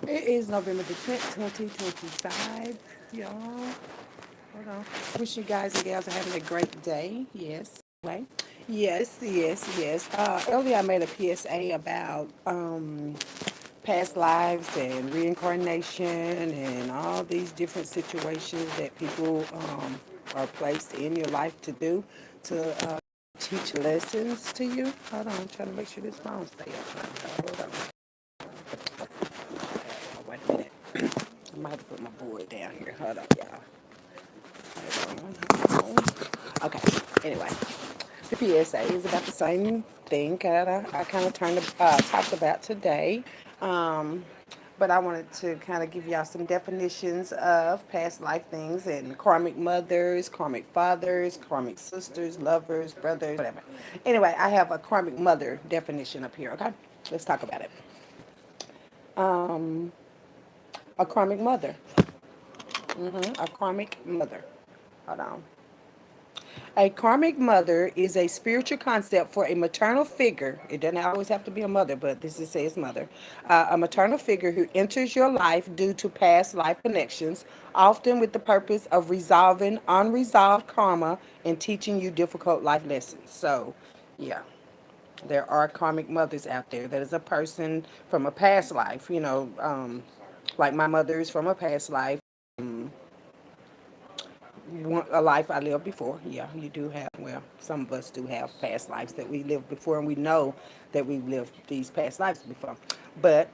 It is November the 10th, 2025, y'all. Hold on. Wish you guys and gals are having a great day. Yes. Way. Yes. Earlier I made a PSA about past lives and reincarnation and all these different situations that people are placed in your life to do to teach lessons to you. Hold on, I'm trying to make sure this phone stay up. Hold on. Wait a minute. I might have to put my board down here. Hold on, y'all. Hold on. Okay. Anyway, the PSA is about the same thing that I kind of talked about today. Um, but I wanted to kind of give y'all some definitions of past life things and karmic mothers, karmic fathers, karmic sisters, lovers, brothers, whatever. Anyway, I have a karmic mother definition up here, okay? Let's talk about it. A karmic mother. A karmic mother. Hold on. A karmic mother is a spiritual concept for a maternal figure. It doesn't always have to be a mother, but this is says mother. A maternal figure who enters your life due to past life connections, often with the purpose of resolving unresolved karma and teaching you difficult life lessons. So, yeah, there are karmic mothers out there. That is a person from a past life, like my mother is from a past life. A life I lived before. Yeah, you do have, well, some of us do have past lives that we lived before, and we know that we've lived these past lives before. But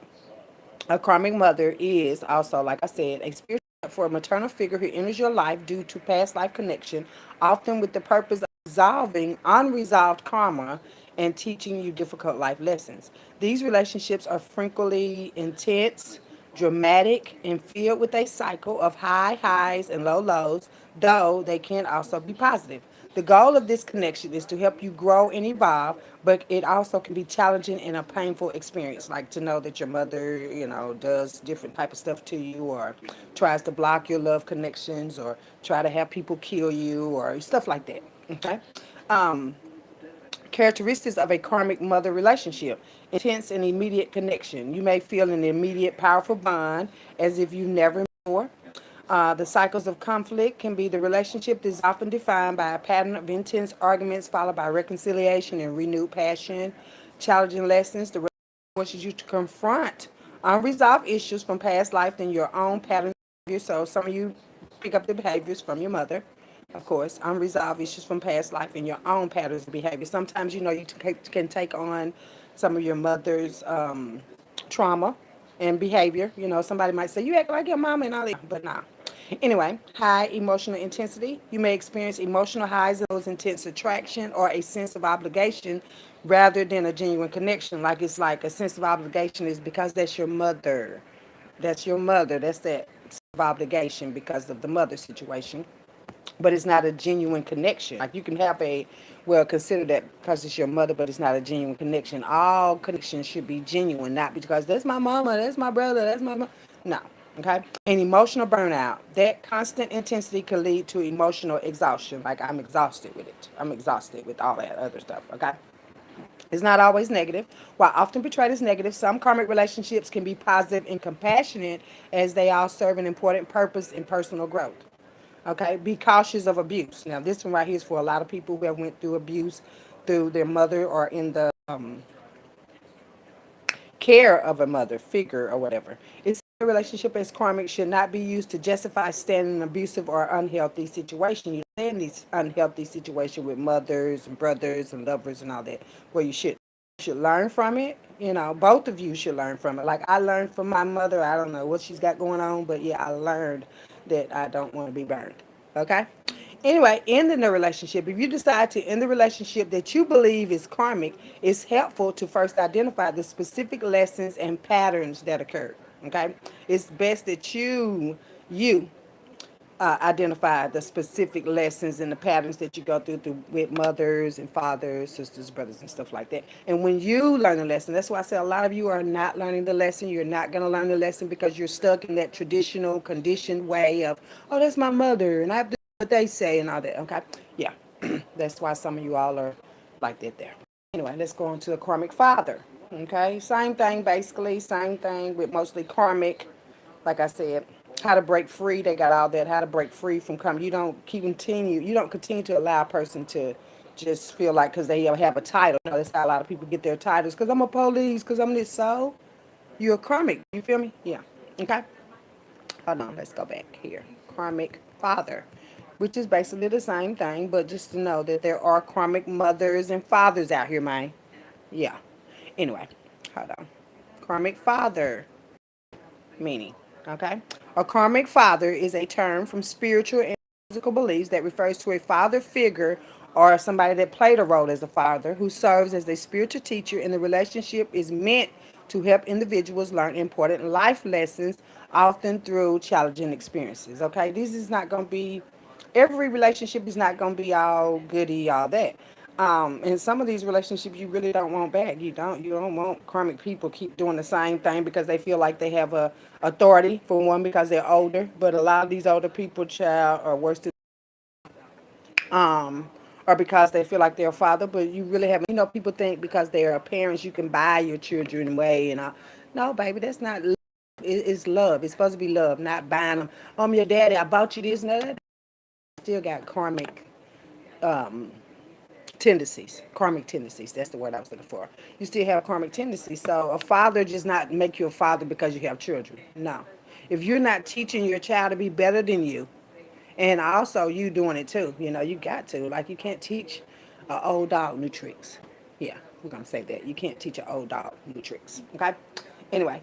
a karmic mother is also, like I said, a spiritual for a maternal figure who enters your life due to past life connection, often with the purpose of resolving unresolved karma and teaching you difficult life lessons. These relationships are frequently intense, dramatic, and filled with a cycle of high highs and low lows, though they can also be positive. The goal of this connection is to help you grow and evolve, but it also can be challenging and a painful experience, like to know that your mother, does different type of stuff to you or tries to block your love connections or try to have people kill you or stuff like that. Okay? Characteristics of a karmic mother relationship: intense and immediate connection. You may feel an immediate, powerful bond as if you never met before. The cycles of conflict can be the relationship is often defined by a pattern of intense arguments followed by reconciliation and renewed passion. Challenging lessons. The relationship forces you to confront unresolved issues from past life and your own patterns of behavior. So some of you pick up the behaviors from your mother. Of course, unresolved issues from past life and your own patterns of behavior. Sometimes, you can take on some of your mother's trauma and behavior. Somebody might say, you act like your mama and all that, but nah. Anyway, high emotional intensity. You may experience emotional highs and lows, intense attraction, or a sense of obligation rather than a genuine connection. Like it's like a sense of obligation is because that's your mother. That's your mother. That's that sense of obligation because of the mother situation, but it's not a genuine connection. Like you can have consider that because it's your mother, but it's not a genuine connection. All connections should be genuine, not because that's my mama, that's my brother, that's my no. Okay. And emotional burnout. That constant intensity can lead to emotional exhaustion. Like I'm exhausted with it. I'm exhausted with all that other stuff. Okay. It's not always negative. While often portrayed as negative, some karmic relationships can be positive and compassionate as they all serve an important purpose in personal growth. Okay, be cautious of abuse. Now, this one right here is for a lot of people who have went through abuse through their mother or in the care of a mother figure or whatever. It's a relationship as karmic should not be used to justify staying in an abusive or unhealthy situation. You stay in these unhealthy situations with mothers and brothers and lovers and all that, where you should learn from it. Both of you should learn from it. Like I learned from my mother. I don't know what she's got going on, but yeah, I learned that I don't want to be burned. Okay? Anyway, ending the relationship. If you decide to end the relationship that you believe is karmic, it's helpful to first identify the specific lessons and patterns that occurred. Okay? It's best that you identify the specific lessons and the patterns that you go through with mothers and fathers, sisters, brothers, and stuff like that. And when you learn a lesson, that's why I say a lot of you are not learning the lesson. You're not going to learn the lesson because you're stuck in that traditional, conditioned way of, oh, that's my mother, and I have to do what they say and all that. Okay? Yeah. That's why some of you all are like that there. Anyway, let's go on to the karmic father. Okay, same thing basically, same thing with mostly karmic. Like I said, how to break free. They got all that. How to break free from karma. You don't continue to allow a person to just feel like because they have a title. You know, that's how a lot of people get their titles. Because I'm a police. Because I'm this. So you're a karmic. You feel me? Yeah. Okay. Hold on. Let's go back here. Karmic father, which is basically the same thing, but just to know that there are karmic mothers and fathers out here, man. Yeah. Anyway, hold on. Karmic father meaning. Okay? A karmic father is a term from spiritual and physical beliefs that refers to a father figure or somebody that played a role as a father who serves as a spiritual teacher, and the relationship is meant to help individuals learn important life lessons, often through challenging experiences. Okay? This is not going to be every relationship is not going to be all goody, all that. And some of these relationships you really don't want back. You don't want karmic people keep doing the same thing because they feel like they have a authority for one because they're older. But a lot of these older people, child, are worse than or because they feel like they're a father. But you really haven't. You know, people think because they're parents you can buy your children away and all. No, baby, that's not. It's love. It's supposed to be love, not buying them. Your daddy, I bought you this and that. Still got karmic tendencies, karmic tendencies. That's the word I was looking for. You still have karmic tendencies. So a father does not make you a father because you have children. No. If you're not teaching your child to be better than you, and also you doing it too, you got to. Like you can't teach an old dog new tricks. Yeah, we're gonna say that. You can't teach an old dog new tricks. Okay. Anyway,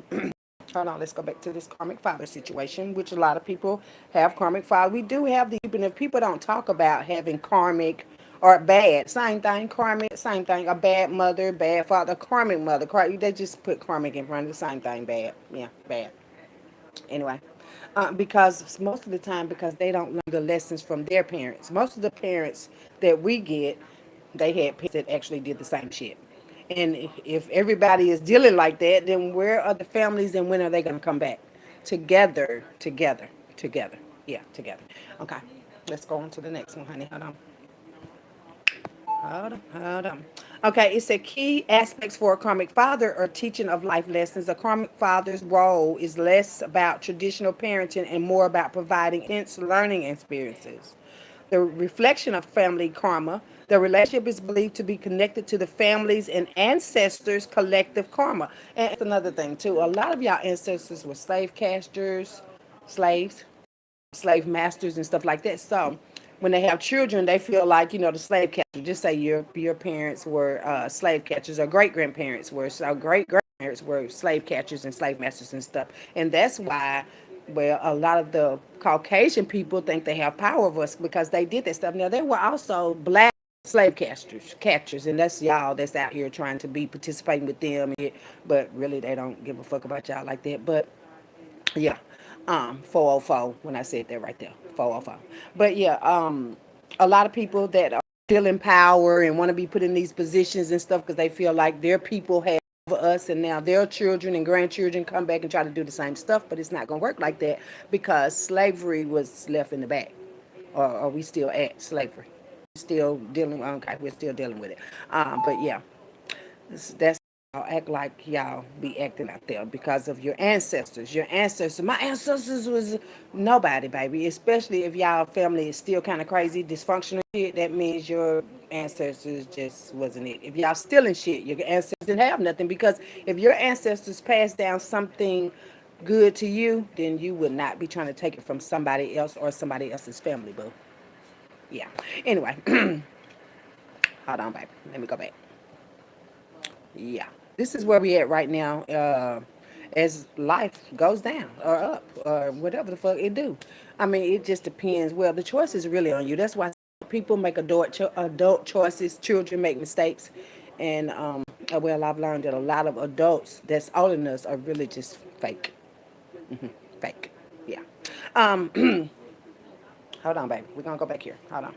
hold on, let's go back to this karmic father situation, which a lot of people have karmic father. We do have the, even if people don't talk about having karmic or bad, same thing, karmic, same thing, a bad mother, bad father, karmic mother, they just put karmic in front of the same thing, bad, yeah, bad. Anyway, because most of the time, because they don't learn the lessons from their parents. Most of the parents that we get, they had parents that actually did the same shit. And if everybody is dealing like that, then where are the families and when are they going to come back? Together, together, together. Yeah, together. Okay, let's go on to the next one, honey. Hold on. Hold on, hold on. Okay, it said key aspects for a karmic father are teaching of life lessons. A karmic father's role is less about traditional parenting and more about providing intense learning experiences. The reflection of family karma. The relationship is believed to be connected to the families and ancestors' collective karma. And that's another thing too. A lot of y'all ancestors were slave casters, slaves, slave masters and stuff like that. So when they have children, they feel like the slave catcher. Just say your parents were slave catchers, or great grandparents were, so great grandparents were slave catchers and slave masters and stuff. And that's why, well, a lot of the Caucasian people think they have power over us because they did that stuff. Now there were also black slave catchers, and that's y'all that's out here trying to be participating with them, but really they don't give a fuck about y'all like that. But yeah, 404 when I said that right there, 404. But yeah, a lot of people that are still in power and want to be put in these positions and stuff because they feel like their people have over us, and now their children and grandchildren come back and try to do the same stuff, but it's not going to work like that because slavery was left in the back. Or are we still at slavery? Still dealing, okay, we're still dealing with it. But yeah, that's y'all act like y'all be acting out there because of your ancestors. Your ancestors, my ancestors was nobody, baby. Especially if y'all family is still kind of crazy, dysfunctional shit. That means your ancestors just wasn't it. If y'all stealing shit, your ancestors didn't have nothing. Because if your ancestors passed down something good to you, then you would not be trying to take it from somebody else or somebody else's family, boo. Yeah. Anyway, hold on, baby. Let me go back. Yeah, this is where we at right now. As life goes down or up or whatever the fuck it do. I mean, it just depends. Well, the choice is really on you. That's why people make adult choices. Children make mistakes, and well, I've learned that a lot of adults that's older than us are really just fake. Fake. Yeah. Hold on, baby. We're gonna go back here. Hold on.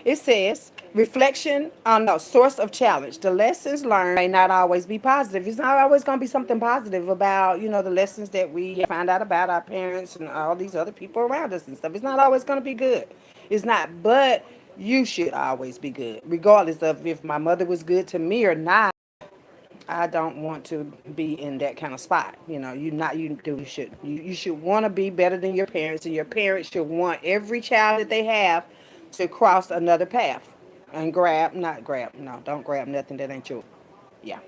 It says reflection on the source of challenge. The lessons learned may not always be positive. It's not always going to be something positive about the lessons that we find out about our parents and all these other people around us and stuff. It's not always going to be good. It's not. But you should always be good, regardless of if my mother was good to me or not. I don't want to be in that kind of spot. You should want to be better than your parents, and your parents should want every child that they have to cross another path and grab, not grab, no, don't grab nothing that ain't yours. Yeah.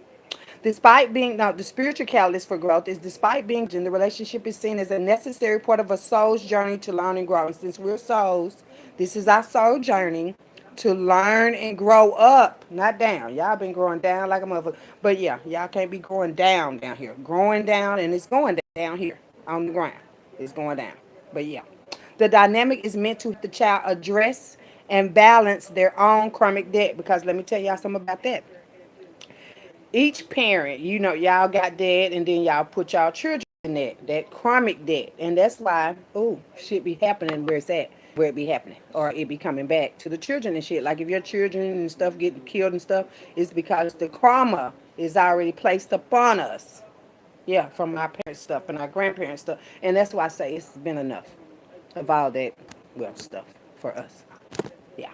Despite being, now, the spiritual catalyst for growth is despite being, the relationship is seen as a necessary part of a soul's journey to learn and grow. And since we're souls, this is our soul journey to learn and grow up, not down. Y'all been growing down like a motherfucker. But yeah, y'all can't be growing down here. Growing down, and it's going down here on the ground. It's going down. But yeah. The dynamic is meant to help the child address and balance their own karmic debt. Because let me tell y'all something about that. Each parent, y'all got debt, and then y'all put y'all children in that karmic debt. And that's why, oh, shit be happening where it's at, where it be happening. Or it be coming back to the children and shit. Like if your children and stuff get killed and stuff, it's because the karma is already placed upon us. Yeah, from our parents' stuff and our grandparents' stuff. And that's why I say it's been enough of all that, well, stuff for us. Yeah.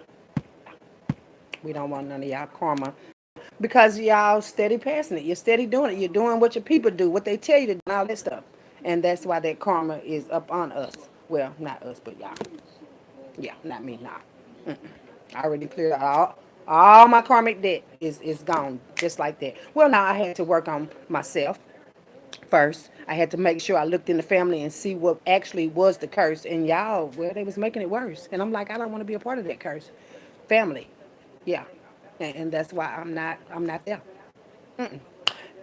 We don't want none of y'all karma because y'all steady passing it. You're steady doing it. You're doing what your people do, what they tell you to do, and all that stuff. And that's why that karma is up on us. Well, not us, but y'all. Yeah, not me, nah. I already cleared out all my karmic debt is gone just like that. Well, now I had to work on myself first. I had to make sure I looked in the family and see what actually was the curse. And y'all, well, they was making it worse. And I'm like, I don't want to be a part of that curse. Family. Yeah. And that's why I'm not there.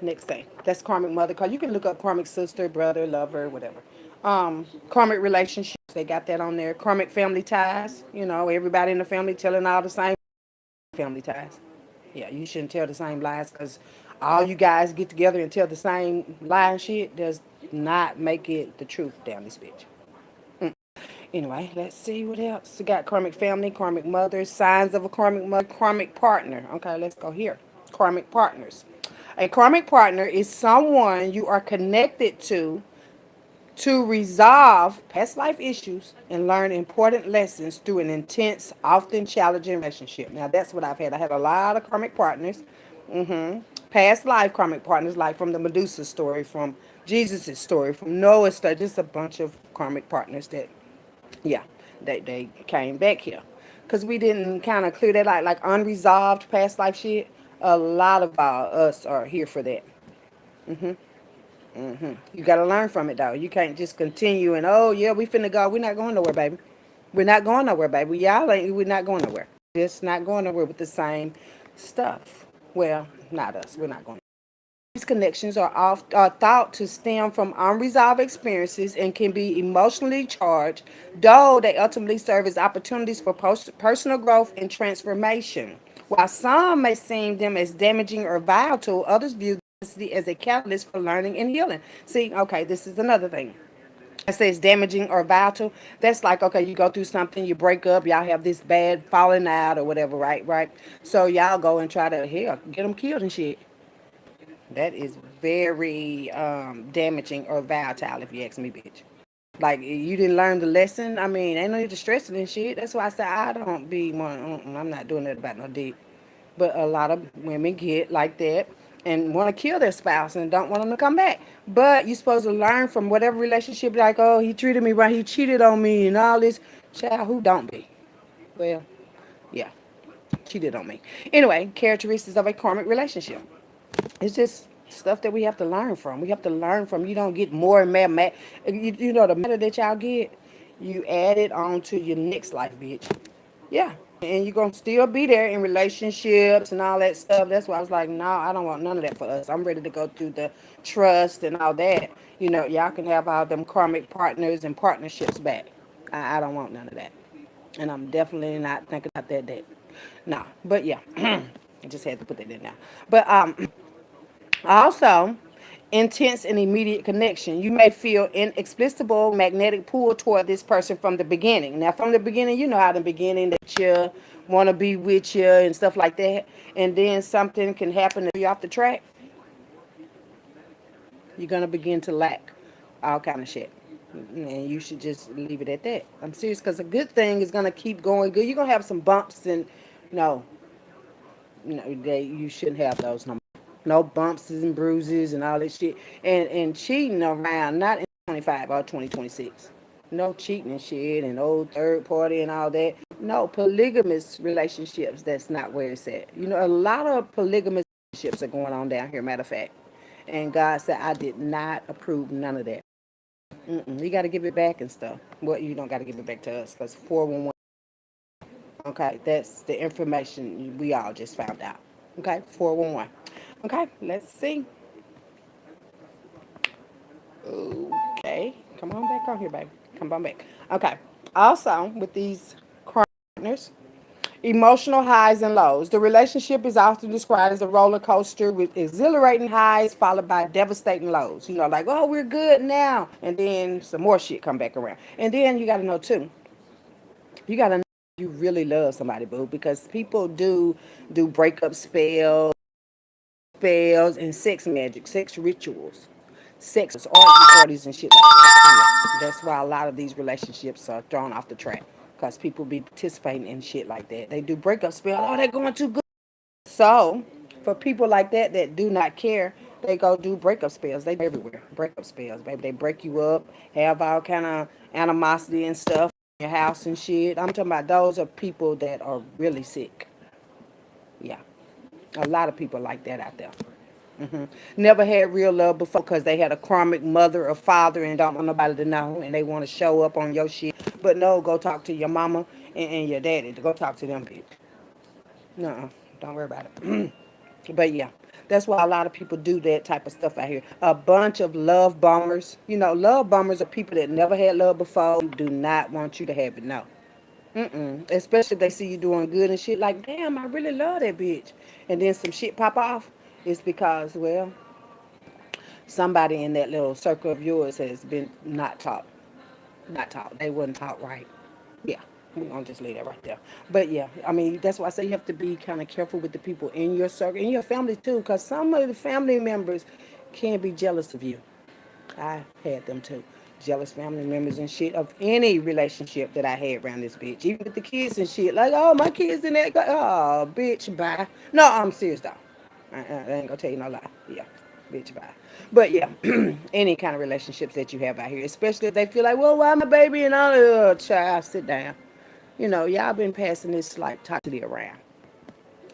Next thing. That's karmic mother card. You can look up karmic sister, brother, lover, whatever. Karmic relationships, they got that on there. Karmic family ties, everybody in the family telling all the same family ties. Yeah, you shouldn't tell the same lies because all you guys get together and tell the same lie and shit does not make it the truth down this bitch. Anyway, let's see what else. We got karmic family, karmic mother, signs of a karmic mother, karmic partner. Okay, let's go here. Karmic partners. A karmic partner is someone you are connected to resolve past life issues and learn important lessons through an intense, often challenging relationship. Now, that's what I've had. I had a lot of karmic partners, past life karmic partners, like from the Medusa story, from Jesus' story, from Noah's story, just a bunch of karmic partners that, yeah, they came back here. Because we didn't kind of clear that out, like unresolved past life shit. A lot of us are here for that. You got to learn from it, though. You can't just continue and, oh, yeah, we finna go. We're not going nowhere, baby. We're not going nowhere, baby. Y'all ain't, we're not going nowhere. Just not going nowhere with the same stuff. Well, not us. We're not going. These connections are thought to stem from unresolved experiences and can be emotionally charged, though they ultimately serve as opportunities for personal growth and transformation. While some may see them as damaging or volatile, others view this as a catalyst for learning and healing. See, okay, this is another thing. I say it's damaging or volatile. That's like, okay, you go through something, you break up, y'all have this bad falling out or whatever, right? Right. So y'all go and try to, hell, get them killed and shit. That is very damaging or volatile, if you ask me, bitch. Like, you didn't learn the lesson. I mean, ain't no need to stress it and shit. That's why I say I don't be one. I'm not doing that about no dick. But a lot of women get like that and want to kill their spouse and don't want them to come back. But you're supposed to learn from whatever relationship, like, oh, he treated me right, he cheated on me and all this. Child, who don't be? Well, yeah, cheated on me. Anyway, characteristics of a karmic relationship. It's just stuff that we have to learn from. We have to learn from. You don't get more and more. The matter that y'all get, you add it on to your next life, bitch. Yeah. And you're going to still be there in relationships and all that stuff. That's why I was like, no, I don't want none of that for us. I'm ready to go through the trust and all that. Y'all can have all them karmic partners and partnerships back. I don't want none of that. And I'm definitely not thinking about that. No. But yeah. I just had to put that in now. But also, intense and immediate connection. You may feel inexplicable magnetic pull toward this person from the beginning. Now, from the beginning, you know how the beginning that you want to be with you and stuff like that. And then something can happen to you off the track. You're going to begin to lack all kind of shit. And you should just leave it at that. I'm serious because a good thing is going to keep going good. You're going to have some bumps and no, you shouldn't have those no more. No bumps and bruises and all that shit. And cheating around, not in 25 or 2026. No cheating and shit and old third party and all that. No, polygamous relationships, that's not where it's at. You know, a lot of polygamous relationships are going on down here, matter of fact. And God said, I did not approve none of that. You got to give it back and stuff. Well, you don't got to give it back to us because 411. Okay, that's the information we all just found out. Okay, 411. Okay, let's see. Okay, come on back on here, baby. Come on back. Okay, also with these partners, emotional highs and lows. The relationship is often described as a roller coaster with exhilarating highs followed by devastating lows. You know, like, oh, we're good now. And then some more shit come back around. And then you got to know, too, you got to know you really love somebody, boo, because people do breakup spells and sex magic, sex rituals, sex orgy parties and shit like that. Yeah, that's why a lot of these relationships are thrown off the track because people be participating in shit like that. They do breakup spells. Oh, they're going too good. So for people like that that do not care, they go do breakup spells. They do everywhere. Breakup spells, baby. They break you up, have all kind of animosity and stuff in your house and shit. I'm talking about those are people that are really sick. Yeah, a lot of people like that out there. Never had real love before because they had a karmic mother or father and don't want nobody to know and they want to show up on your shit. But no, go talk to your mama and your daddy. Go talk to them, bitch. No, don't worry about it. But yeah, that's why a lot of people do that type of stuff out here. A bunch of love bombers. You know, love bombers are people that never had love before, do not want you to have it. No. Especially if they see you doing good and shit. Like, damn, I really love that bitch. And then some shit pop off. It's because, well, somebody in that little circle of yours has been not taught. Not taught. They wasn't taught right. Yeah, we're gonna just leave that right there. But yeah, I mean that's why I say you have to be kind of careful with the people in your circle, in your family too, because some of the family members can be jealous of you. I had them too. Jealous family members and shit of any relationship that I had around this bitch. Even with the kids and shit. Like, oh, my kids in that. Oh, bitch, bye. No, I'm serious though. I ain't gonna tell you no lie. Yeah, bitch, bye. But yeah, any kind of relationships that you have out here, especially if they feel like, well, why my baby and all the child, sit down. You know, y'all been passing this like toxicity around.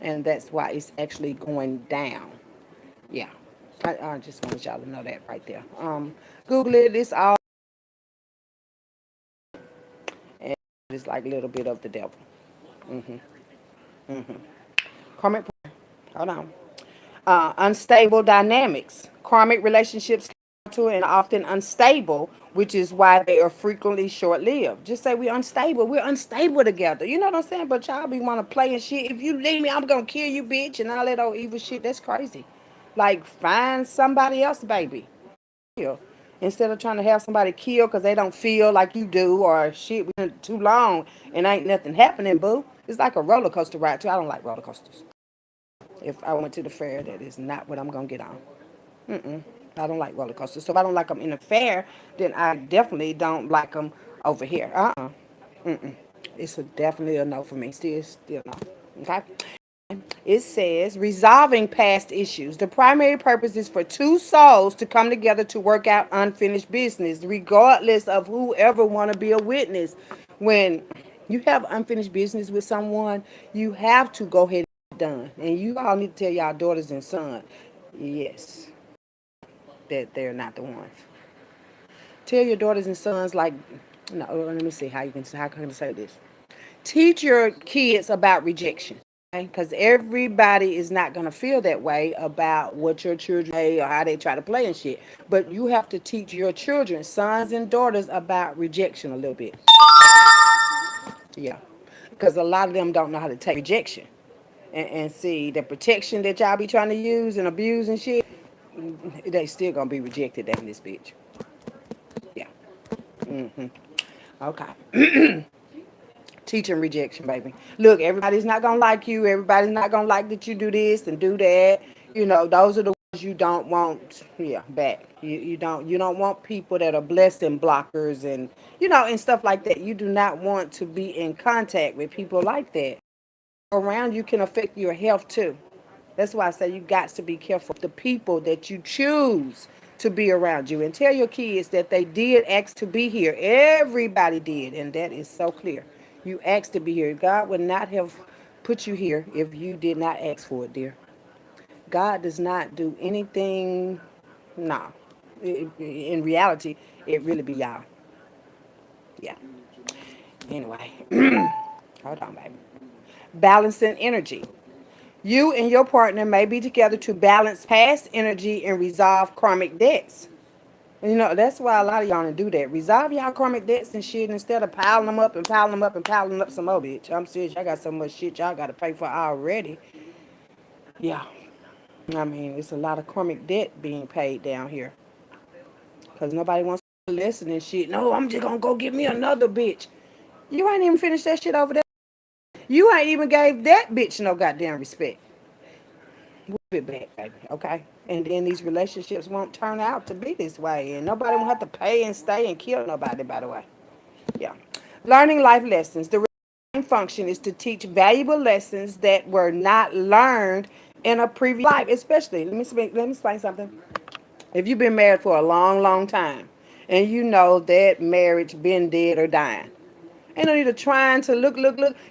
And that's why it's actually going down. Yeah. I just want y'all to know that right there. Google it. It's all and it's like a little bit of the devil. Karmic. Hold on. Unstable dynamics. Karmic relationships to and often unstable, which is why they are frequently short-lived. Just say we're unstable. We're unstable together. You know what I'm saying? But y'all be want to play and shit. If you leave me, I'm gonna kill you, bitch, and all that old evil shit. That's crazy. Like find somebody else, baby. Kill. Instead of trying to have somebody kill because they don't feel like you do or shit we been too long and ain't nothing happening, boo. It's like a roller coaster ride too. I don't like roller coasters. If I went to the fair, that is not what I'm gonna get on. I don't like roller coasters. So if I don't like them in the fair, then I definitely don't like them over here. It's definitely a no for me. Still no. Okay. It says resolving past issues. The primary purpose is for two souls to come together to work out unfinished business, regardless of whoever want to be a witness. When you have unfinished business with someone, you have to go ahead and get it done. And you all need to tell y'all daughters and sons, yes, that they're not the ones. Tell your daughters and sons like, no, let me see how can I say this. Teach your kids about rejection. Because everybody is not going to feel that way about what your children say or how they try to play and shit. But you have to teach your children, sons and daughters, about rejection a little bit. Yeah. Because a lot of them don't know how to take rejection. And see, the protection that y'all be trying to use and abuse and shit, they still going to be rejected in this bitch. Yeah. Okay. Teaching rejection, baby. Look, everybody's not gonna like you. Everybody's not gonna like that you do this and do that. You know, those are the ones you don't want. Yeah, back. You don't want people that are blessing blockers and and stuff like that. You do not want to be in contact with people like that. Around you can affect your health too. That's why I say you got to be careful of the people that you choose to be around you. And tell your kids that they did ask to be here. Everybody did. And that is so clear. You asked to be here. God would not have put you here if you did not ask for it, dear. God does not do anything. No. In reality, it really be y'all. Yeah. Anyway, hold on, baby. Balancing energy. You and your partner may be together to balance past energy and resolve karmic debts. And that's why a lot of y'all don't do that. Resolve y'all karmic debts and shit instead of piling them up and piling them up and piling them up some more, bitch. I'm serious. I got so much shit y'all got to pay for already. Yeah. I mean, it's a lot of karmic debt being paid down here. Because nobody wants to listen and shit. No, I'm just going to go get me another bitch. You ain't even finished that shit over there. You ain't even gave that bitch no goddamn respect. Move it back, baby, okay? And then these relationships won't turn out to be this way. And nobody won't have to pay and stay and kill nobody, by the way. Yeah. Learning life lessons. The main function is to teach valuable lessons that were not learned in a previous life, especially, let me explain something. If you've been married for a long, long time, and you know that marriage been dead or dying, ain't no need of trying to look.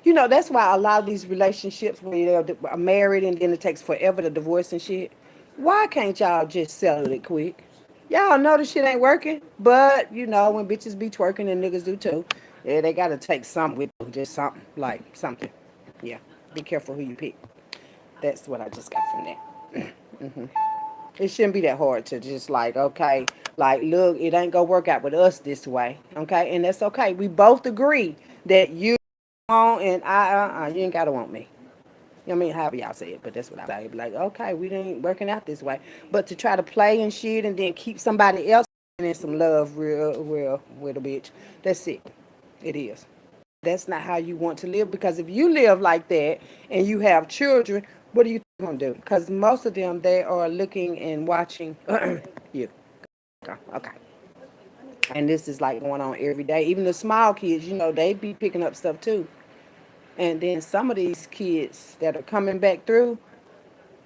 That's why a lot of these relationships when they're married and then it takes forever to divorce and shit. Why can't y'all just settle it quick? Y'all know the shit ain't working, but when bitches be twerking and niggas do too, yeah, they gotta take something with them, just something like something. Yeah, be careful who you pick. That's what I just got from that. It shouldn't be that hard to just okay, look, it ain't gonna work out with us this way, okay, and that's okay. We both agree that you want and you ain't gotta want me. I mean, however y'all say it, but that's what I say. Like, okay, we ain't working out this way, but to try to play and shit and then keep somebody else in some love, real with a bitch. That's it. It is. That's not how you want to live because if you live like that and you have children, what are you going to do? Because most of them, they are looking and watching you. Okay. And this is like going on every day. Even the small kids, they be picking up stuff too. And then some of these kids that are coming back through,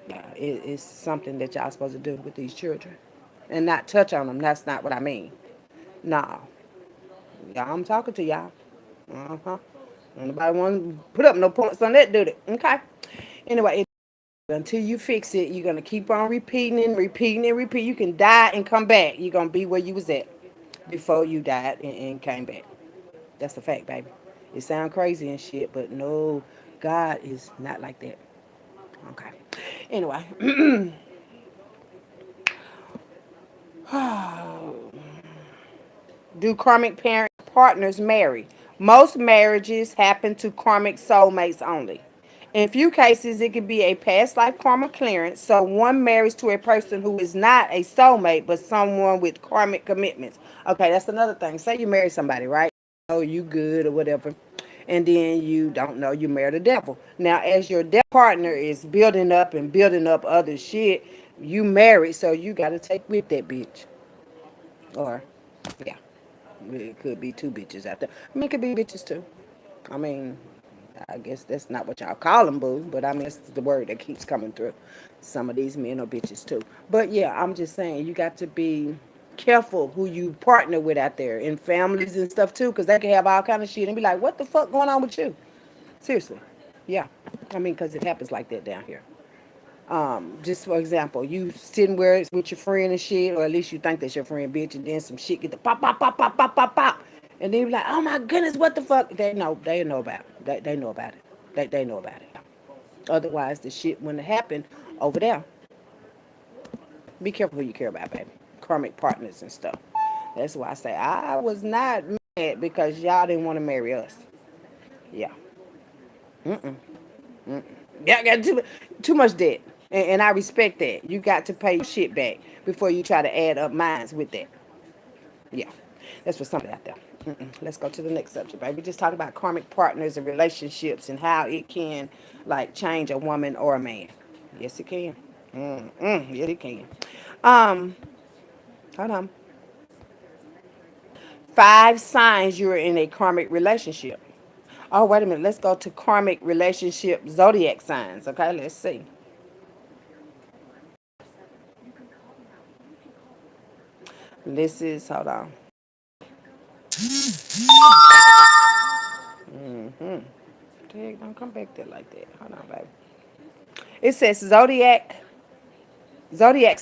yeah, it's something that y'all supposed to do with these children. And not touch on them. That's not what I mean. No. Y'all, I'm talking to y'all. Uh-huh. Nobody want to put up no points on that, do they? Okay. Anyway, until you fix it, you're going to keep on repeating. You can die and come back. You're going to be where you was at before you died and came back. That's a fact, baby. It sounds crazy and shit, but no, God is not like that. Okay. Anyway. Do karmic parent partners marry? Most marriages happen to karmic soulmates only. In few cases, it could be a past life karma clearance, so one marries to a person who is not a soulmate, but someone with karmic commitments. Okay, that's another thing. Say you marry somebody, right? Oh, you good or whatever, and then you don't know you married a devil. Now, as your devil partner is building up and building up other shit, you married, so you got to take with that bitch. Or, yeah. It could be two bitches out there. I mean, it could be bitches too. I mean, I guess that's not what y'all call them, boo. But I mean, it's the word that keeps coming through. Some of these men are bitches too. But yeah, I'm just saying you got to be careful who you partner with out there in families and stuff too, because they can have all kind of shit and be like, "What the fuck going on with you?" Seriously, yeah. I mean, because it happens like that down here. Just for example, you sitting where it's with your friend and shit, or at least you think that's your friend, bitch, and then some shit get the pop, and then you be like, oh my goodness, what the fuck? They know about it. They know about it. They know about it. Otherwise, the shit wouldn't happen over there. Be careful who you care about, baby. Karmic partners and stuff. That's why I say I was not mad because y'all didn't want to marry us. Yeah. Yeah, I got too much debt. And I respect that. You got to pay your shit back before you try to add up mines with that. Yeah. That's for somebody out there. Let's go to the next subject, baby. We just talked about karmic partners and relationships and how it can, change a woman or a man. Yes, it can. Yes, it can. Um, Hold on. 5 signs you're in a karmic relationship. Oh, wait a minute. Let's go to karmic relationship zodiac signs. Okay, let's see. This is, hold on. Dang, don't come back there like that. Hold on, baby. It says Zodiacs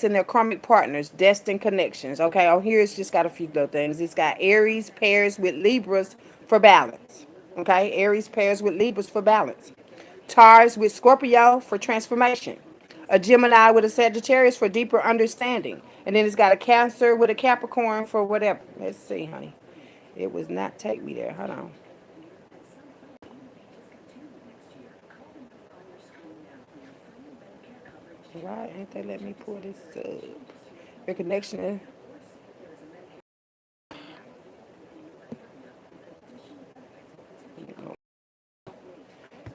and their karmic partners, destined connections. Okay, on here it's just got a few little things. It's got Aries pairs with Libras for balance. Okay, Aries pairs with Libras for balance. Taurus with Scorpio for transformation. A Gemini with a Sagittarius for deeper understanding. And then it's got a Cancer with a Capricorn for whatever. Let's see, honey. It was not take me there. Hold on. Why ain't they let me pull this up? Your connection.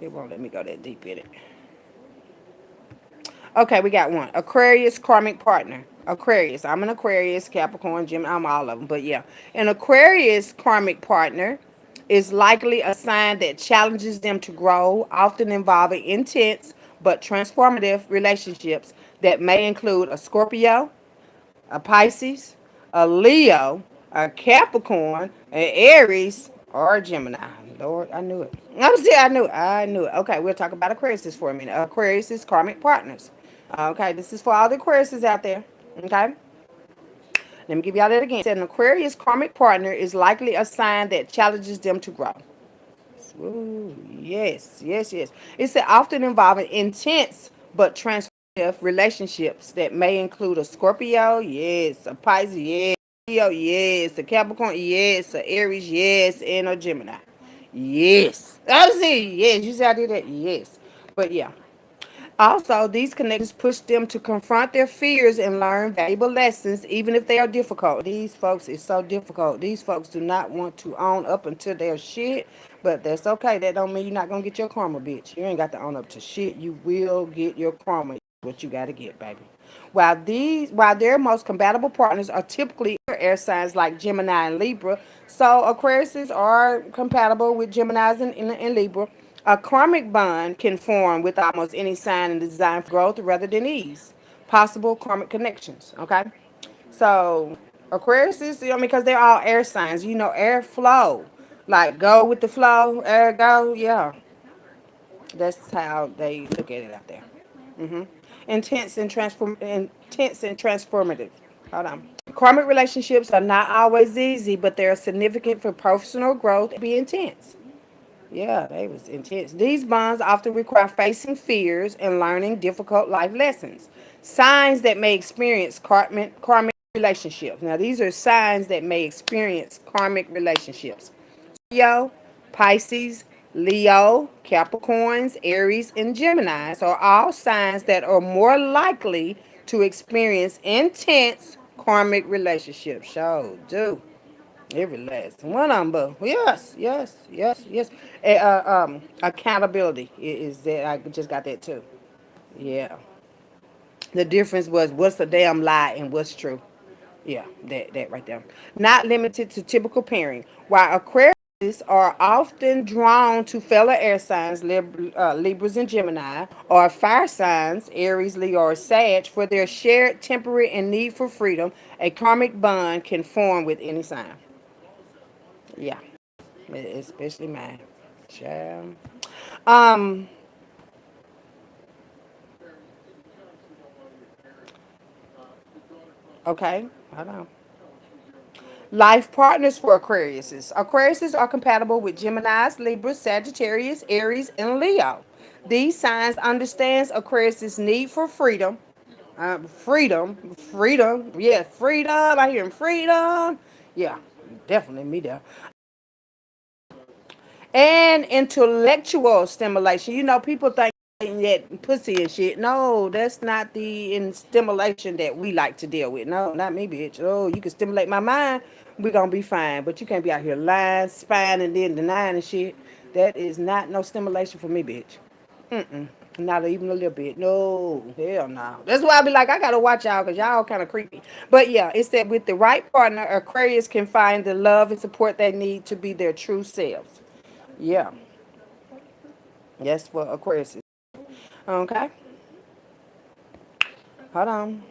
It won't let me go that deep in it. Okay, we got one. Aquarius karmic partner. Aquarius. I'm an Aquarius, Capricorn, Gemini. I'm all of them. But yeah, an Aquarius karmic partner is likely a sign that challenges them to grow, often involving intense but transformative relationships that may include a Scorpio, a Pisces, a Leo, a Capricorn, an Aries, or a Gemini. Lord, I knew it. I'm saying I knew it. I knew it. Okay, we'll talk about Aquarius for a minute. Aquarius is karmic partners. Okay, this is for all the Aquariuses out there. Okay, let me give y'all that again. It said an Aquarius karmic partner is likely a sign that challenges them to grow. Ooh, yes, yes, yes. It said often involving intense but transformative relationships that may include a Scorpio, yes, a Pisces, yes, Leo, yes, a Capricorn, yes, a Aries, yes, and a Gemini. Yes. I see, yes, you see I did that? Yes. But yeah. Also, these connections push them to confront their fears and learn valuable lessons, even if they are difficult. These folks is so difficult. These folks do not want to own up until their shit, but that's okay. That don't mean you're not gonna get your karma, bitch. You ain't got to own up to shit. You will get your karma. What you gotta get, baby. While their most compatible partners are typically air signs like Gemini and Libra, so Aquariuses are compatible with Geminis and Libra. A karmic bond can form with almost any sign and designed for growth rather than ease. Possible karmic connections. Okay, so Aquariuses, I mean, because they're all air signs. You know, air flow, like go with the flow, air go. Yeah, that's how they look at it out there. Intense and transformative. Hold on. Karmic relationships are not always easy, but they're significant for personal growth and be intense. Yeah, they was intense. These bonds often require facing fears and learning difficult life lessons. Signs that may experience karmic relationships. Now, these are signs that may experience karmic relationships. Scorpio, Pisces, Leo, Capricorns, Aries, and Geminis are all signs that are more likely to experience intense karmic relationships. So, do every last one of them. But yes, yes, yes, yes. Accountability is that I just got that too. Yeah. The difference was what's a damn lie and what's true. Yeah, that right there. Not limited to typical pairing. While Aquarius are often drawn to fellow air signs, Libras and Gemini, or fire signs, Aries, Leo, or Sag, for their shared temperament and need for freedom, a karmic bond can form with any sign. Yeah, especially mine. Child. Um, okay, hold on. Life partners for Aquariuses. Aquariuses are compatible with Geminis, Libras, Sagittarius, Aries, and Leo. These signs understands Aquarius's need for freedom. Freedom. Yeah, freedom. I hear freedom. Yeah, definitely me there. And intellectual stimulation. You know, people think that pussy and shit. No, that's not the stimulation that we like to deal with. No, not me, bitch. Oh, you can stimulate my mind, we gonna be fine. But you can't be out here lying, spying, and then denying and shit. That is not no stimulation for me, bitch. Not even a little bit. No, hell no. That's why I be like, I gotta watch y'all because y'all kind of creepy. But yeah, it said with the right partner, Aquarius can find the love and support they need to be their true selves. Yeah, that's what Aquarius is. Okay, hold on.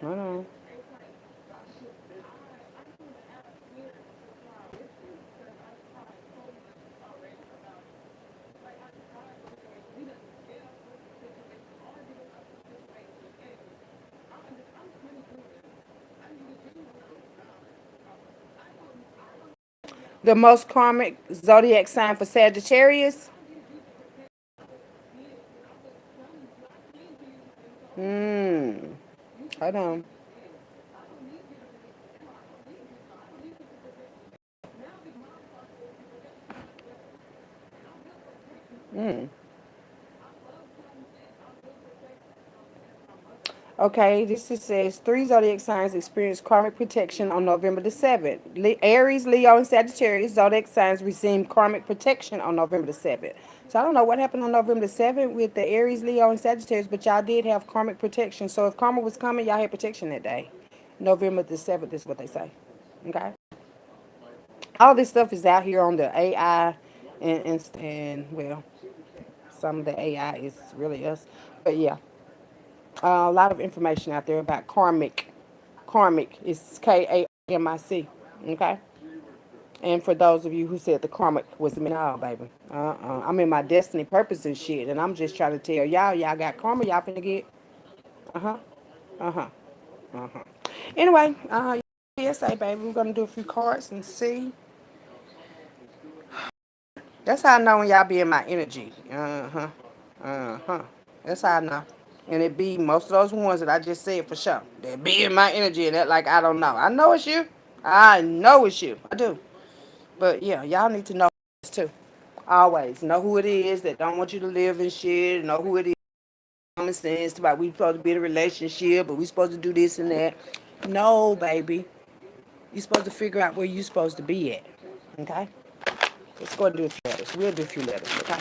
Hold on. The most karmic zodiac sign for Sagittarius. Hmm. Hold on. Okay, says three zodiac signs experience karmic protection on November the 7th. Aries, Leo, and Sagittarius zodiac signs receive karmic protection on November the 7th. So I don't know what happened on November the 7th with the Aries, Leo, and Sagittarius, but y'all did have karmic protection. So if karma was coming, y'all had protection that day. November the 7th is what they say. Okay? All this stuff is out here on the AI, and well, some of the AI is really us. But yeah, a lot of information out there about karmic. Karmic is Kamic. Okay? And for those of you who said the karmic was me, no, baby. I'm in my destiny, purpose, and shit. And I'm just trying to tell y'all got karma y'all finna get. Uh huh. Uh huh. Uh huh. Anyway, PSA, baby. We're gonna do a few cards and see. That's how I know when y'all be in my energy. Uh huh. Uh huh. That's how I know. And it be most of those ones that I just said for sure. They be in my energy and that like I don't know. I know it's you. I know it's you. I do. But yeah, y'all need to know this too. Always know who it is that don't want you to live in shit. Know who it is. Common sense about we supposed to be in a relationship, but we supposed to do this and that. No, baby. You supposed to figure out where you supposed to be at. Okay. Let's go and do a few letters. We'll do a few letters. Okay.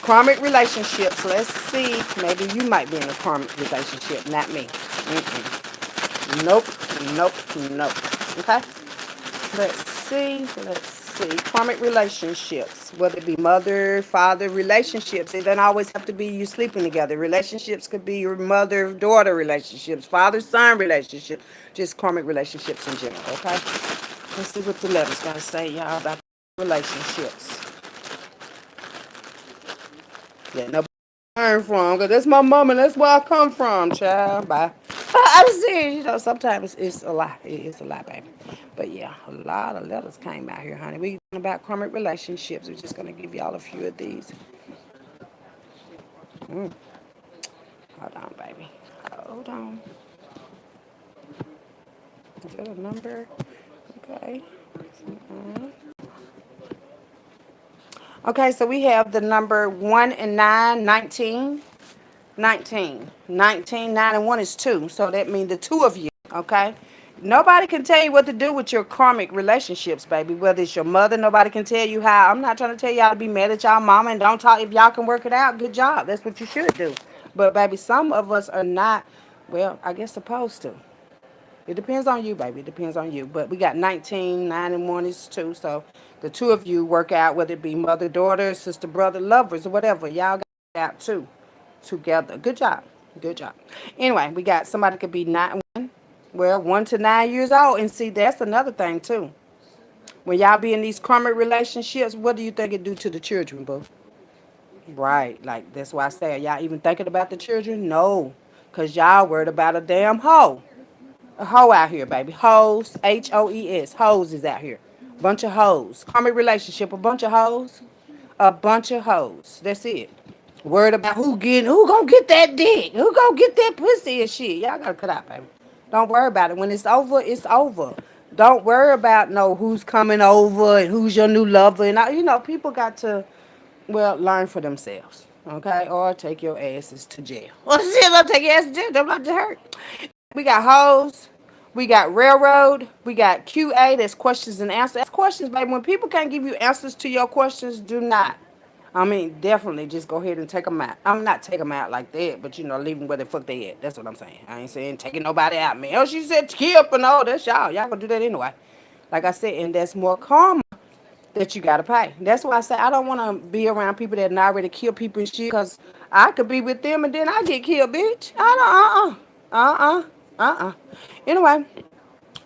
Karmic relationships. Let's see. Maybe you might be in a karmic relationship, not me. Mm-mm. Nope. Nope. Nope. Okay. Let's see. Let's see. Karmic relationships, whether it be mother, father relationships. It doesn't always have to be you sleeping together. Relationships could be your mother, daughter relationships, father, son relationship. Just karmic relationships in general. Okay. Let's see what the letters gotta say, y'all, about relationships. Yeah, nobody learn from, cause that's my mama. That's where I come from, child. Bye. I'm serious. You know, sometimes it's a lot. It's a lot, baby. But yeah, a lot of letters came out here, honey. We talking about karmic relationships. We're just gonna give y'all a few of these. Hold on, baby. Hold on. Is that a number? Okay. Okay, so we have the number 1 and 9, 19. 19. 19, 9, and 1 is 2. So that means the two of you, okay? Nobody can tell you what to do with your karmic relationships, baby. Whether it's your mother, nobody can tell you how. I'm not trying to tell y'all to be mad at y'all mama and don't talk. If y'all can work it out, good job. That's what you should do. But, baby, some of us are not, well, I guess supposed to. It depends on you, baby. It depends on you. But we got 19, 9, and 1 is 2. So the two of you work out, whether it be mother, daughter, sister, brother, lovers, or whatever. Y'all got it out too together. Good job. Good job. Anyway, we got somebody could be 1, well, 1 to 9 years old. And see, that's another thing too. When y'all be in these karmic relationships, what do you think it do to the children, boo? Right. Like, that's why I say, are y'all even thinking about the children? No. Because y'all worried about a damn hoe. A hoe out here, baby. Hoes, Hoes. Hoes is out here. Bunch of hoes. Karmic relationship, a bunch of hoes. A bunch of hoes. That's it. Worried about who gonna get that dick? Who gonna get that pussy and shit? Y'all gotta cut out, baby. Don't worry about it. When it's over, it's over. Don't worry about no who's coming over and who's your new lover and all, people got to learn for themselves. Okay? Or take your asses to jail. Or shit, don't take your ass to jail. Don't let you hurt. We got hoes. We got railroad. We got QA. That's questions and answers. Ask questions, baby. When people can't give you answers to your questions, do not. I mean, definitely just go ahead and take them out. I'm not take them out like that, but leave them where the fuck they at. That's what I'm saying. I ain't saying taking nobody out, man. Oh, she said skip and all. That's y'all. Y'all gonna do that anyway. Like I said, and that's more karma that you gotta pay. That's why I say I don't want to be around people that already kill people and shit. Cause I could be with them and then I get killed, bitch. I don't. Uh-uh. Anyway,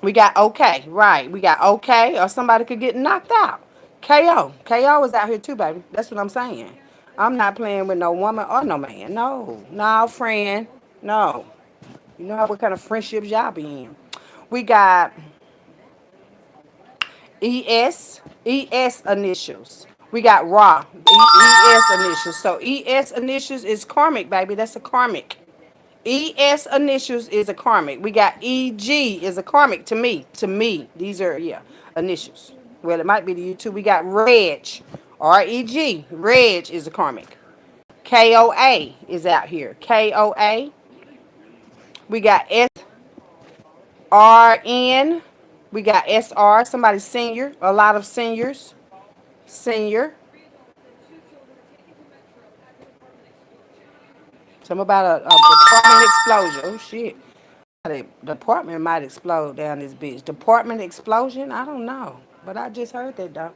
we got okay, right. We got okay, or somebody could get knocked out. KO. KO is out here too, baby. That's what I'm saying. I'm not playing with no woman or no man. No. No, friend. No. You know what kind of friendships y'all be in. We got ES initials. We got raw, ES initials. So ES initials is karmic, baby. That's a karmic. ES initials is a karmic. We got EG is a karmic to me. To me, these are yeah initials. Well, it might be to you too. We got Reg, REG. Reg is a karmic. KOA is out here. KOA. We got SRN. We got SR. Somebody senior. A lot of seniors. Senior. Something about a department explosion. Oh shit. The department might explode down this bitch. Department explosion? I don't know. But I just heard that though.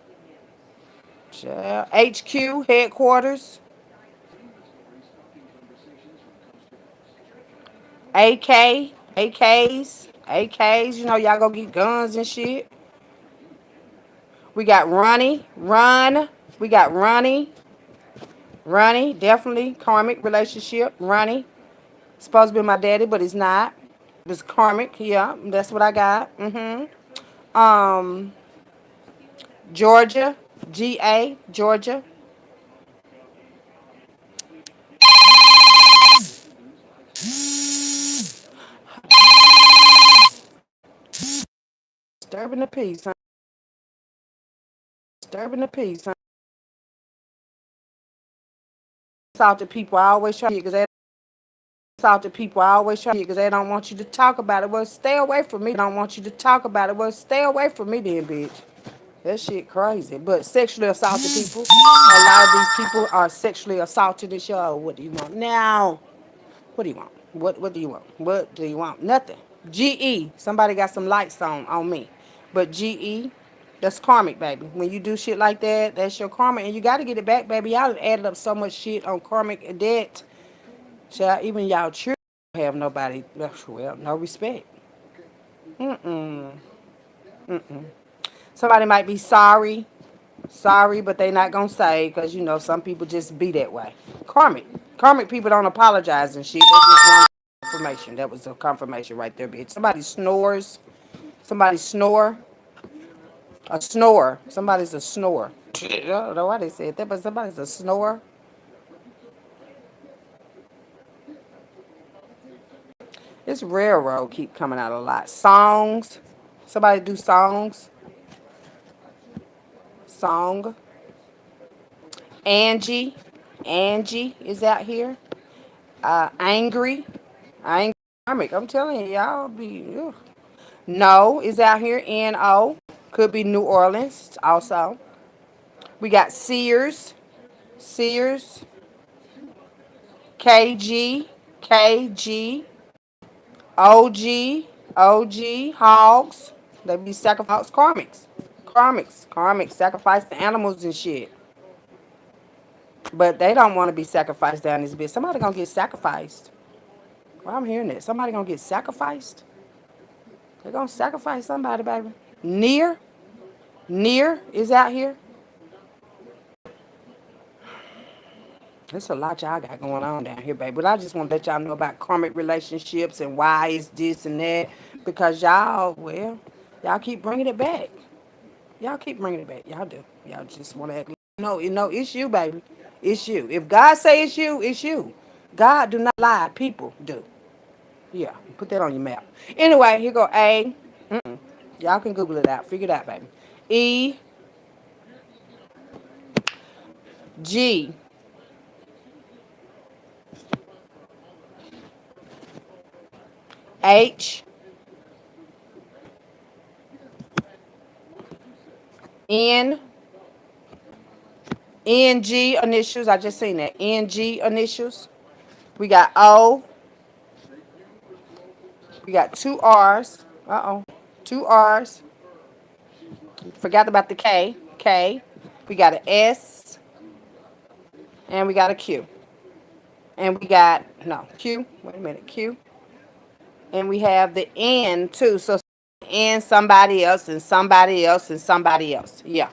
Sure. HQ, headquarters. AK, AKs. You know, y'all go get guns and shit. We got Ronnie, Run. We got Ronnie, definitely karmic relationship. Ronnie, supposed to be my daddy, but he's not. It's karmic, yeah. That's what I got. Um, Georgia, GA, Georgia. Disturbing the peace, huh? Disturbing the peace, huh? Salty people, I always try to because they salty people, I always try to because they don't want you to talk about it. Well, stay away from me. They don't want you to talk about it. Well, stay away from me, then, bitch. That shit crazy. But sexually assaulted people, a lot of these people are sexually assaulted and show. What do you want now? What do you want? What do you want? What do you want? Nothing. GE. Somebody got some lights on me. But GE, that's karmic, baby. When you do shit like that, that's your karma. And you got to get it back, baby. Y'all added up so much shit on karmic debt. Child, even y'all children have nobody, well, no respect. Mm-mm. Somebody might be sorry, but they not going to say because, you know, some people just be that way. Karmic. Karmic people don't apologize and shit. They just want confirmation. That was a confirmation right there, bitch. Somebody snores. Somebody snore. A snore. Somebody's a snore. I don't know why they said that, but somebody's a snore. This railroad keep coming out a lot. Songs. Somebody do songs. Song. Angie. Angie is out here. Angry. Angry. I'm telling you, y'all be. Ugh. No is out here. No. Could be New Orleans also. We got Sears. Sears. KG. KG. OG. OG. Hogs. They be sacrifice karmics. Karmics. Sacrifice the animals and shit. But they don't want to be sacrificed down this bitch. Somebody gonna get sacrificed. Well, I'm hearing it. Somebody gonna get sacrificed. They're gonna sacrifice somebody, baby. Near. Near is out here. There's a lot y'all got going on down here, baby. But I just want to let y'all know about karmic relationships and why it's this and that. Because y'all, well, y'all keep bringing it back. Y'all keep bringing it back. Y'all do. Y'all just want to act like, no, it's you, baby. It's you. If God say it's you, it's you. God do not lie. People do. Yeah, put that on your map. Anyway, here go A. Y'all can Google it out. Figure it out, baby. E, G, H, N, NG initials. I just seen that. NG initials. We got O. We got two R's. Two R's. Forgot about the K. K. We got an S. And we got a Q. And we got, no, Q. Wait a minute. Q. And we have the and too. So and somebody else and somebody else and somebody else. Yeah.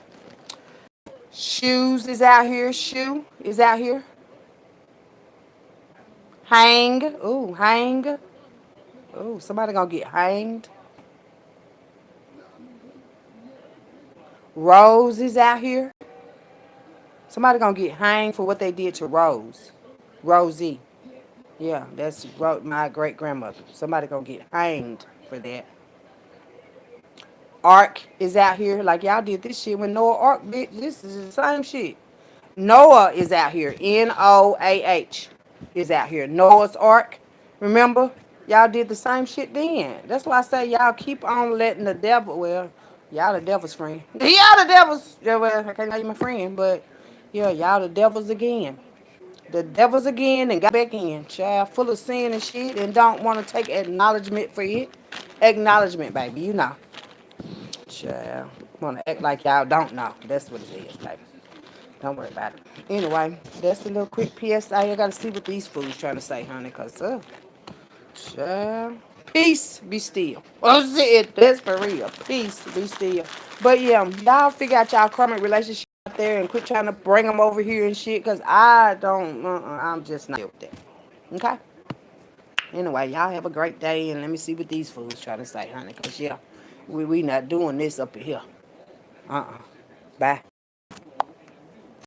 Shoes is out here. Shoe is out here. Hang. Ooh, hang. Ooh, somebody gonna get hanged. Rose is out here. Somebody gonna get hanged for what they did to Rose. Rosie. Yeah, that's my great grandmother. Somebody gonna get hanged for that. Ark is out here. Like y'all did this shit when Noah Ark, bitch. This is the same shit. Noah is out here. Noah is out here. Noah's Ark. Remember? Y'all did the same shit then. That's why I say y'all keep on letting the devil. Well, y'all the devil's friend. Y'all the devil's. Yeah, well, I can't call you my friend, but yeah, y'all the devils again. The devils again and got back in. Child full of sin and shit and don't want to take acknowledgement for it. Acknowledgement, baby. You know. Child. Want to act like y'all don't know. That's what it is, baby. Don't worry about it. Anyway, that's the little quick PSA. I gotta see what these fools trying to say, honey, cause child. Peace be still. Oh shit, that's for real. Peace be still. But yeah, y'all figure out y'all karmic relationship out there and quit trying to bring them over here and shit, cause I don't. I'm just not with that. Okay. Anyway, y'all have a great day, and let me see what these fools trying to say, honey, cause yeah, we not doing this up here. Bye.